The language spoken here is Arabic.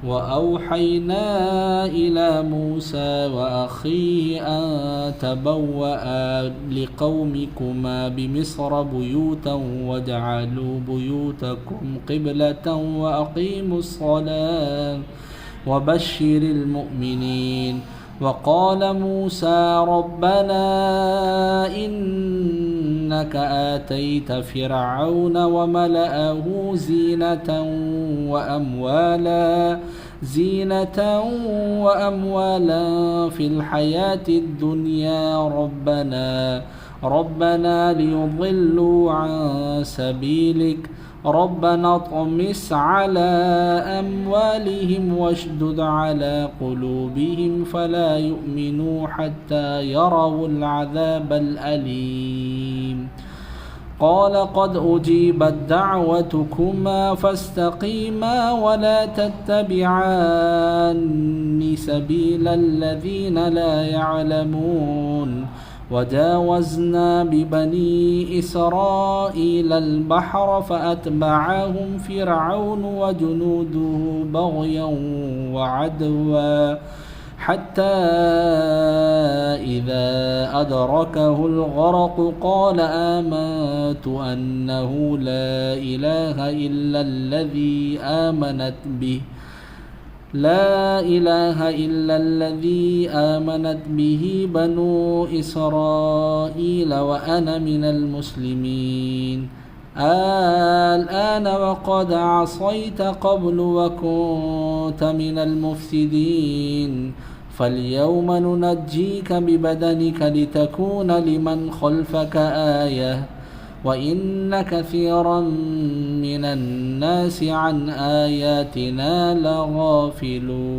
وأوحينا إلى موسى وأخيه أن تبوأ لقومكما بمصر بيوتا واجعلوا بيوتكم قبلة وأقيموا الصلاة وبشر المؤمنين. وقال موسى ربنا إنك آتيت فرعون وملأه زينة وأموالا في الحياة الدنيا ربنا ليضلوا عن سبيلك ربنا اطمس على أموالهم واشدد على قلوبهم فلا يؤمنوا حتى يروا العذاب الأليم. قال قد أجيبت دعوتكما فاستقيما ولا تتبعان سبيل الذين لا يعلمون. وجاوزنا ببني إسرائيل البحر فأتبعهم فرعون وجنوده بغيا وعدوا حتى إذا أدركه الغرق قال آمنت أنه لا إله إلا الذي آمنت به بنو إسرائيل وأنا من المسلمين. الآن وقد عصيت قبل وكنت من المفسدين فاليوم ننجيك ببدنك لتكون لمن خلفك آية وإن كثيرا من الناس عن آياتنا لغافلون.